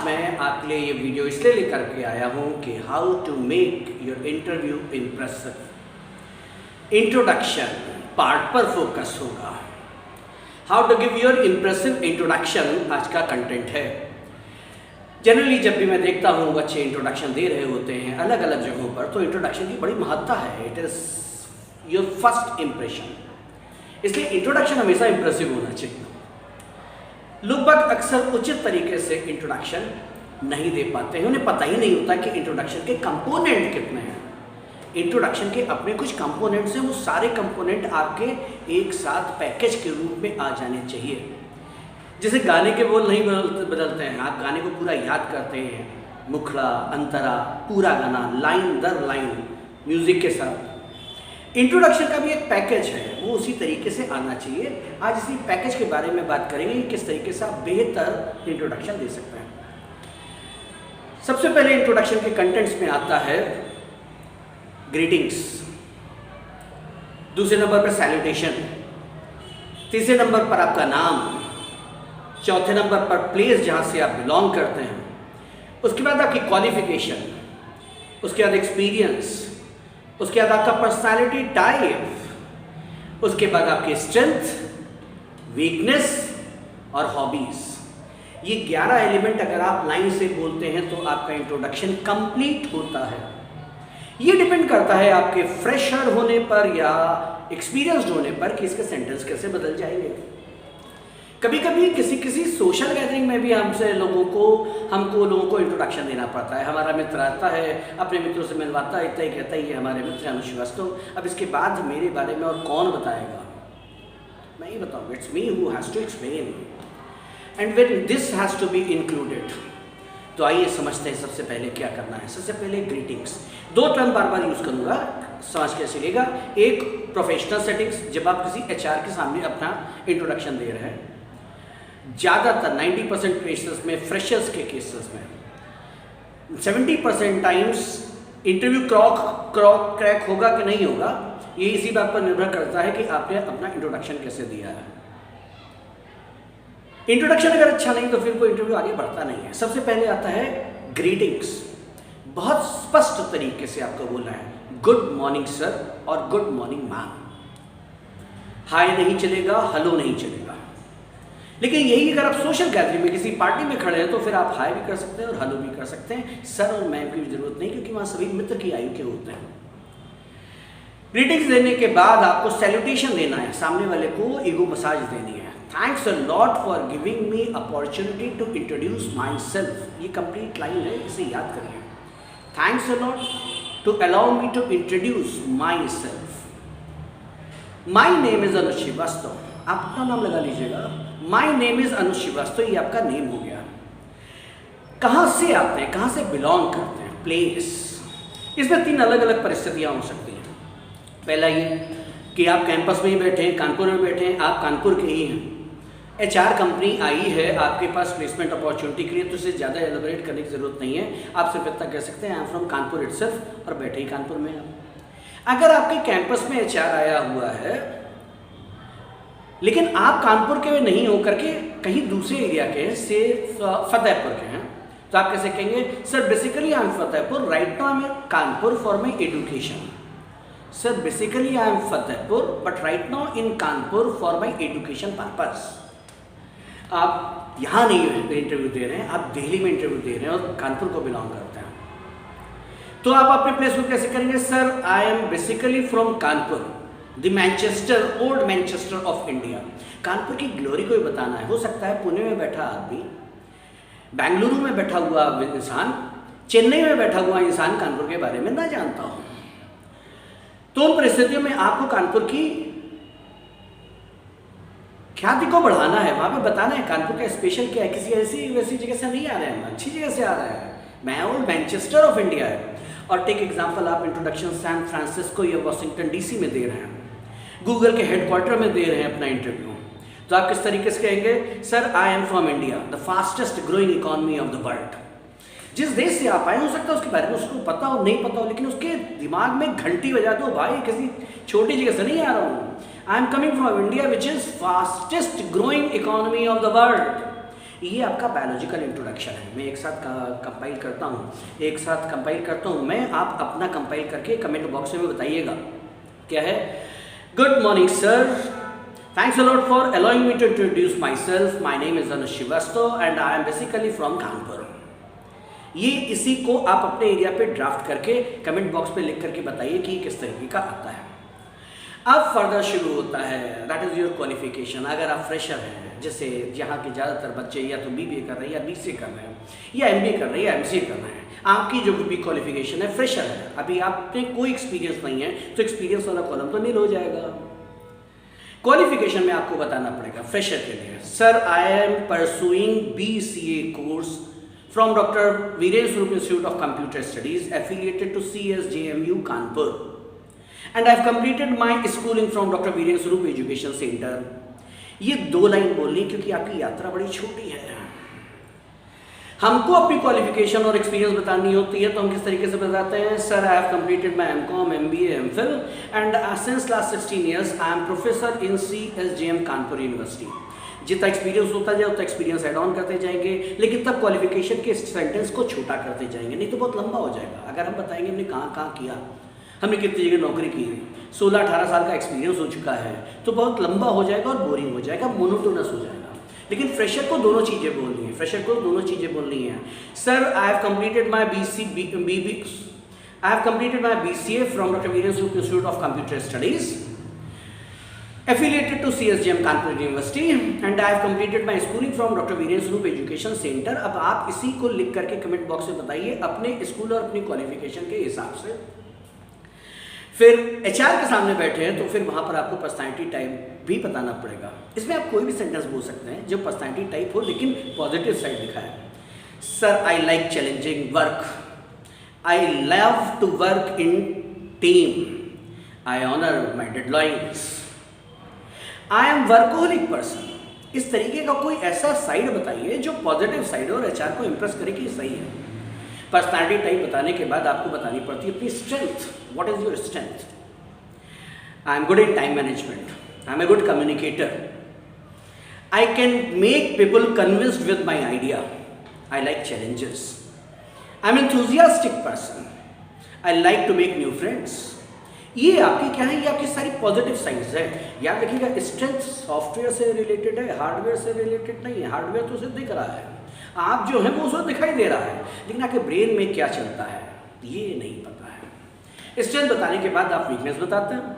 मैं आपके लिए ये वीडियो इसलिए लेकर के आया हूँ कि how to make your interview impressive. Introduction part पर फोकस होगा। How to give your impressive introduction आज का कंटेंट है। जनरली जब भी मैं देखता हूँ बच्चे इंट्रोडक्शन दे रहे होते हैं अलग अलग जगहों पर, तो इंट्रोडक्शन की बड़ी महत्ता है। It is your first impression, इसलिए इंट्रोडक्शन हमेशा इम्प्रेसिव होना चाहिए। लोग बाग अक्सर उचित तरीके से इंट्रोडक्शन नहीं दे पाते हैं, उन्हें पता ही नहीं होता कि इंट्रोडक्शन के कंपोनेंट कितने हैं। इंट्रोडक्शन के अपने कुछ कंपोनेंट्स हैं, वो सारे कंपोनेंट आपके एक साथ पैकेज के रूप में आ जाने चाहिए। जैसे गाने के बोल नहीं बदलते हैं, आप गाने को पूरा याद करते हैं, मुखड़ा अंतरा पूरा गाना लाइन दर लाइन म्यूजिक के साथ। इंट्रोडक्शन का भी एक पैकेज है, वो उसी तरीके से आना चाहिए। आज इसी पैकेज के बारे में बात करेंगे कि किस तरीके से आप बेहतर इंट्रोडक्शन दे सकते हैं। सबसे पहले इंट्रोडक्शन के कंटेंट्स में आता है ग्रीटिंग्स, दूसरे नंबर पर सैल्यूटेशन, तीसरे नंबर पर आपका नाम, चौथे नंबर पर प्लेस जहां से आप बिलोंग करते हैं, उसके बाद आपकी क्वालिफिकेशन, उसके बाद एक्सपीरियंस, उसके बाद आपका पर्सनालिटी टाइप, उसके बाद आपकी स्ट्रेंथ, वीकनेस और हॉबीज। ये 11 एलिमेंट अगर आप लाइन से बोलते हैं तो आपका इंट्रोडक्शन कंप्लीट होता है। ये डिपेंड करता है आपके फ्रेशर होने पर या एक्सपीरियंस्ड होने पर कि इसके सेंटेंस कैसे बदल जाएंगे। कभी कभी किसी सोशल गैदरिंग में भी हमको लोगों को इंट्रोडक्शन देना पड़ता है। हमारा मित्र आता है, अपने मित्रों से मिलवाता है, इतना ही कहता है ये हमारे मित्र अनुज श्रीवास्तव। अब इसके बाद मेरे बारे में और कौन बताएगा, मैं ही बताऊँ। It's me who has to explain and when this has to be included. तो आइए समझते हैं सबसे पहले क्या करना है। सबसे पहले ग्रीटिंग्स, दो टर्म बार बार यूज़ करूँगा, समझ के चलिएगा। एक प्रोफेशनल सेटिंग्स, जब आप किसी HR के सामने अपना इंट्रोडक्शन दे रहे हैं। ज़्यादातर 90% केसेस में, फ्रेशर्स के केसेस में 70% टाइम्स इंटरव्यू क्रैक होगा कि नहीं होगा, ये इसी बात पर निर्भर करता है कि आपने अपना इंट्रोडक्शन कैसे दिया है। इंट्रोडक्शन अगर अच्छा नहीं तो फिर कोई इंटरव्यू आगे बढ़ता नहीं है। सबसे पहले आता है ग्रीटिंग्स। बहुत स्पष्ट तरीके से आपको बोलना है, गुड मॉर्निंग सर और गुड मॉर्निंग मैम। हाय नहीं चलेगा, हेलो नहीं चलेगा। लेकिन यही अगर आप सोशल गैदरिंग में किसी पार्टी में खड़े हैं तो फिर आप हाय भी कर सकते हैं और हेलो भी कर सकते हैं। सर और मैम की जरूरत नहीं, क्योंकि वहाँ सभी मित्र की आयु के होते हैं। ग्रीटिंग्स देने के बाद आपको सैल्यूटेशन देना है, सामने वाले को ईगो मसाज देनी है। Thanks a lot for giving me opportunity to introduce myself. ये कंप्लीट लाइन है, इसे याद करिए। Thanks a lot to allow me to introduce myself. My name is Anuj Shrivastava, आप अपना नाम लगा लीजिएगा। My name is Anuj Shrivastava, ये आपका नेम हो गया। कहाँ से आते हैं, कहाँ से बिलोंग करते हैं, प्लेस। इसमें 3 अलग अलग परिस्थितियाँ हो सकती हैं। पहला ये कि आप कैंपस में ही बैठे हैं, कानपुर में बैठे हैं, आप कानपुर के ही हैं। HR कंपनी आई है आपके पास प्लेसमेंट अपॉर्चुनिटी के लिए, तो इसे ज़्यादा एलिबरेट करने की ज़रूरत नहीं है। आप सिर्फ इतना कह सकते हैं I am from Kanpur itself, और बैठे ही कानपुर में आप। अगर आपके कैंपस में HR आया हुआ है लेकिन आप कानपुर के नहीं हो करके कहीं दूसरे एरिया के हैं, से फतेहपुर के हैं, तो आप कैसे कहेंगे, sir basically I am Fatehpur, right now I am Kanpur for my education. Sir basically I am Fatehpur but right now in Kanpur for my education purpose. आप यहाँ नहीं इंटरव्यू दे रहे हैं, आप दिल्ली में इंटरव्यू दे रहे हैं और कानपुर को बिलोंग करते हैं, तो आप अपने प्लेस को कैसे करेंगे, sir I am basically from Kanpur, the Manchester, old Manchester of India. Kanpur की ग्लोरी को ही बताना है। हो सकता है पुणे में बैठा आदमी, बेंगलुरु में बैठा हुआ इंसान, चेन्नई में बैठा हुआ इंसान कानपुर के बारे में ना जानता हो। तो उन परिस्थितियों में आपको कानपुर की ख्याति को बढ़ाना है, वहाँ पे बताना है कानपुर का स्पेशल क्या है। किसी ऐसी वैसी जगह से नहीं आ रहे हैं, अच्छी जगह से आ रहा है, मैं ओल्ड मैनचेस्टर ऑफ इंडिया है। और टेक एग्जाम्पल, आप इंट्रोडक्शन सैन फ्रांसिस्को या वाशिंगटन DC में दे रहे हैं, गूगल के हेडक्वार्टर में दे रहे हैं अपना इंटरव्यू, तो आप किस तरीके से कहेंगे, sir I am from India, the fastest growing economy of the world. जिस देश से आप आए, हो सकता है उसके बारे में उसको पता हो नहीं पता हो, लेकिन उसके दिमाग में घंटी बजा दो, भाई किसी छोटी जगह से नहीं आ रहा हूँ, I am coming from India which is fastest growing economy of the world. ये आपका बायोलॉजिकल इंट्रोडक्शन है। मैं एक साथ कंपाइल करता हूँ मैं, आप अपना कंपाइल करके कमेंट बॉक्स में बताइएगा। क्या है? Good morning sir, thanks a lot for allowing me to introduce myself, my name is Anuj Shrivastava and I am basically from Kanpur. ये इसी को आप अपने एरिया पे ड्राफ्ट करके कमेंट बॉक्स पे लिख करके बताइए कि किस तरीके का आता है। अब फर्दर शुरू होता है, दैट इज़ योर क्वालिफिकेशन। अगर आप फ्रेशर हैं, जैसे यहाँ के ज़्यादातर बच्चे या तो BBA कर रहे हैं या BCA कर रहे हैं या MBA कर रहे हैं या MCA कर रहे हैं, आपकी जो भी क्वालिफिकेशन है फ्रेशर है, अभी आपने कोई एक्सपीरियंस नहीं है, तो एक्सपीरियंस वाला कॉलम तो नील हो जाएगा। क्वालिफिकेशन में आपको बताना पड़ेगा फ्रेशर के लिए, sir I am pursuing BCA course from doctor Virendra Swaroop institute of computer studies affiliated to CSJMU Kanpur and I have completed my schooling from doctor Virendra Swaroop education centre. ये 2 लाइन बोलनी क्योंकि आपकी यात्रा बड़ी छोटी है। हमको अपनी क्वालिफिकेशन और एक्सपीरियंस बतानी होती है, तो हम किस तरीके से बताते हैं? Sir I have completed my MCom, MBA, MPhil and since last 16 years I am professor in CSJM Kanpur university. जितना एक्सपीरियंस होता जाए उतना एक्सपीरियंस ऐड ऑन करते जाएंगे, लेकिन तब क्वालिफिकेशन के सेंटेंस को छोटा करते जाएंगे, नहीं तो बहुत लंबा हो जाएगा। अगर हम बताएंगे हमने कहाँ किया, हमने कितनी जगह नौकरी की है, 16-18 साल का एक्सपीरियंस हो चुका है, तो बहुत लंबा हो जाएगा और बोरिंग हो जाएगा, मोनोटोनस हो जाएगा। लेकिन फ्रेशर को दोनों चीज़ें बोलनी है। Sir I have completed my BCA from doctor Virendra Swaroop institute of computer studies affiliated to CSJM Kanpur University and I have completed my schooling from Dr. Veerendra Swarup Education Center। अब आप इसी को लिख करके कमेंट बॉक्स में बताइए अपने school और अपनी क्वालिफिकेशन के हिसाब से। फिर HR के सामने बैठे हैं तो फिर वहाँ पर आपको पर्सनैलिटी टाइप भी बताना पड़ेगा। इसमें आप कोई भी सेंटेंस बोल सकते हैं जो पर्सनैलिटी टाइप हो लेकिन पॉजिटिव साइड दिखाए। Sir I like challenging work, I love to work in team, I honour my deadlines, I am workaholic person. इस तरीके का कोई ऐसा साइड बताइए जो पॉजिटिव साइड और HR को इंप्रेस करे कि सही है। पर्सनैलिटी टाइप बताने के बाद आपको बतानी पड़ती है अपनी strength. What is your strength? I am good in time management, I am a good communicator, I can make people convinced with my idea, I like challenges, I am enthusiastic person, I like to make new friends. ये आपकी क्या है? ये आपकी सारी positive sides है। याद रखिएगा, स्ट्रेंथ सॉफ्टवेयर से रिलेटेड है, हार्डवेयर से रिलेटेड नहीं है। हार्डवेयर तो उसे दिख रहा है, आप जो है वो उसे दिखाई दे रहा है, लेकिन आपके ब्रेन में क्या चलता है ये नहीं पता है। स्ट्रेंथ बताने के बाद आप वीकनेस बताते हैं।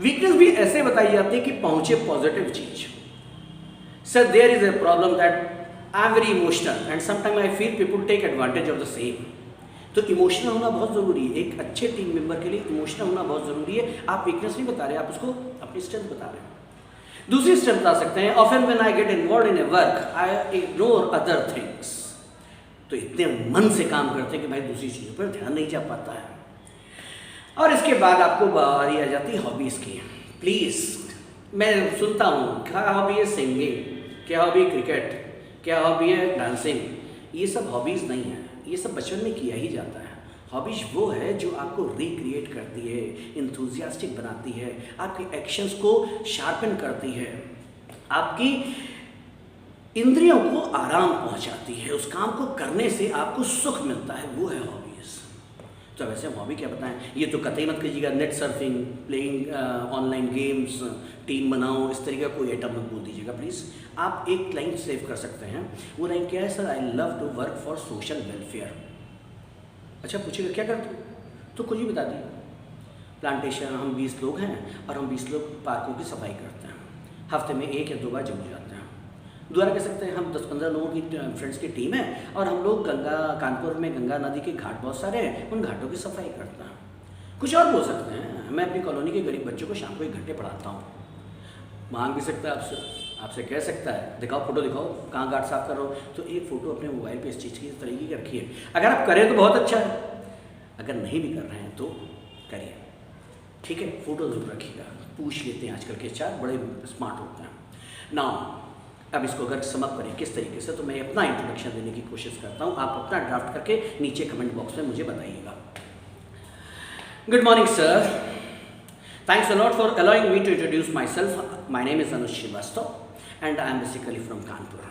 वीकनेस भी ऐसे बताई जाती है कि पहुंचे पॉजिटिव चीज। Sir there is a problem that I am very emotional and sometime I feel people take advantage of the same. तो इमोशनल होना बहुत ज़रूरी है, एक अच्छे टीम मेंबर के लिए इमोशनल होना बहुत ज़रूरी है। आप वीकनेस नहीं बता रहे, आप उसको अपनी स्ट्रेंथ बता रहे हैं। दूसरी स्ट्रेंथ बता सकते हैं, often when I get involve in A work I ignore other things. तो इतने मन से काम करते हैं कि भाई दूसरी चीज़ों पर ध्यान नहीं जा पाता है। और इसके बाद आपको बारी आ जाती है हॉबीज़ की। प्लीज़, मैं सुनता हूँ क्या हॉबी है सिंगिंग, क्या हॉबी क्रिकेट, क्या हॉबी है डांसिंग। ये सब हॉबीज़ नहीं है, ये सब बचपन में किया ही जाता है। हॉबीज वो है जो आपको रिक्रिएट करती है, इंथुजियास्टिक बनाती है, आपके एक्शंस को शार्पन करती है, आपकी इंद्रियों को आराम पहुंचाती है, उस काम को करने से आपको सुख मिलता है, वो है हॉबीज़। तो वैसे हम हॉबी क्या बताएं, ये तो कतई मत कीजिएगा net surfing, playing online games, team बनाओ, इस तरीके का कोई आइटम मत बोल दीजिएगा प्लीज़। आप एक लाइन सेव कर सकते हैं, वो लाइन क्या है? Sir I love to work for social welfare. अच्छा पूछिएगा क्या करते हो, तो कुछ ही बता दिए। प्लांटेशन, हम 20 लोग हैं और हम 20 लोग पार्कों की सफाई करते हैं, हफ्ते में 1 या 2 बार जरूर जाते हैं। दोबारा कह सकते हैं हम 10-15 लोगों की फ्रेंड्स की टीम है और हम लोग कानपुर में गंगा नदी के घाट बहुत सारे हैं, उन घाटों की सफाई करते हैं। कुछ और बोल सकते हैं, मैं अपनी कॉलोनी के गरीब बच्चों को शाम को 1 घंटे पढ़ाता हूँ। मांग भी सकता है आपसे कह सकता है दिखाओ, फोटो दिखाओ कहाँ घाट साफ कर रहा हो, तो एक फ़ोटो अपने मोबाइल पे इस चीज़ की तरीके की रखिए। अगर आप करें तो बहुत अच्छा है, अगर नहीं भी कर रहे हैं तो करिए, ठीक है। फ़ोटो जरूर रखिएगा। पूछ लेते हैं, आजकल के चार बड़े स्मार्ट होते हैं ना। अब इसको अगर समअप करें किस तरीके से, तो मैं अपना इंट्रोडक्शन देने की कोशिश करता हूँ, आप अपना ड्राफ्ट करके नीचे कमेंट बॉक्स में मुझे बताइएगा। Good morning sir, thanks a lot for allowing me to introduce myself. My name is Anuj Srivastava and I am basically from Kanpur.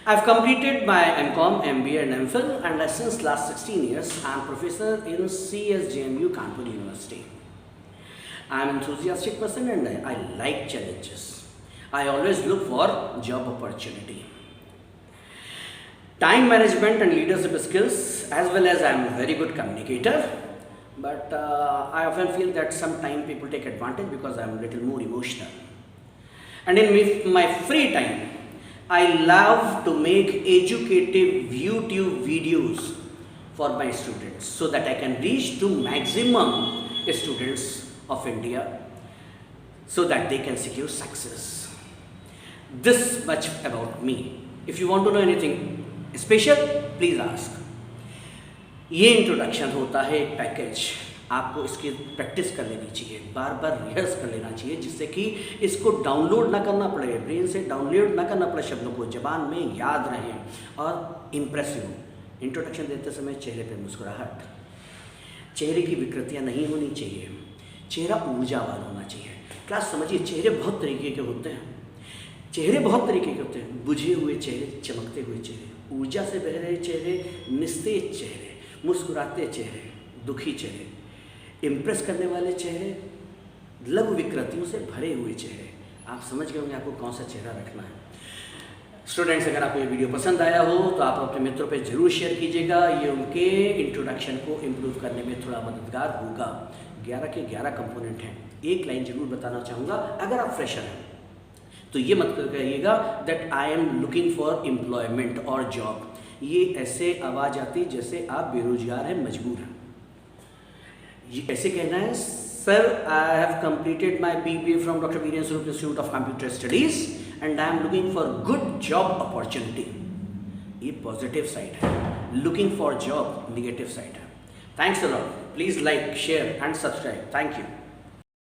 I've completed my MCom, MBA and MPhil, and since last 16 years, I'm professor in CSJMU Kanpur University. I'm an enthusiastic person and I like challenges. I always look for job opportunity. Time management and leadership skills, as well as I'm a very good communicator. But I often feel that sometimes people take advantage because I'm a little more emotional. And in my free time, I love to make educative YouTube videos for my students so that I can reach to maximum students of India so that they can secure success. This much about me. If you want to know anything special, please ask. ये introduction होता है एक package, आपको इसकी practice कर लेनी चाहिए, बार बार rehearse कर लेना चाहिए, जिससे कि इसको डाउनलोड ना करना पड़े, ब्रेन से डाउनलोड ना करना पड़े, शब्दों को जबान में याद रहें और इम्प्रेसिव हो। इंट्रोडक्शन देते समय चेहरे पे मुस्कुराहट, चेहरे की विकृतियाँ नहीं होनी चाहिए, चेहरा ऊर्जावान होना चाहिए। क्लास समझिए, चेहरे बहुत तरीके के होते हैं, चेहरे बहुत तरीके के होते हैं। बुझे हुए चेहरे, चमकते हुए चेहरे, ऊर्जा से बह रहे चेहरे, निस्तेज चेहरे, मुस्कुराते चेहरे, दुखी चेहरे, इम्प्रेस करने वाले चेहरे, लघु विकृतियों से भरे हुए चेहरे। आप समझ गए होंगे आपको कौन सा चेहरा रखना है। स्टूडेंट्स, अगर आपको ये वीडियो पसंद आया हो तो आप अपने मित्रों पे ज़रूर शेयर कीजिएगा, ये उनके इंट्रोडक्शन को इम्प्रूव करने में थोड़ा मददगार होगा। 11 के 11 कंपोनेंट हैं। एक लाइन जरूर बताना चाहूँगा, अगर आप फ्रेशर हैं तो ये मत कहिएगा that I am looking for employment और जॉब। ये ऐसे आवाज़ आती जैसे आप बेरोजगार हैं, मजबूर हैं। ये कैसे कहना है, sir I have completed my BBA from doctor Virendra Swaroop institute of computer studies and I am looking for good job opportunity. ये पॉजिटिव साइड है, looking for job negative side है। Thanks a lot. Please like, share and subscribe. Thank you.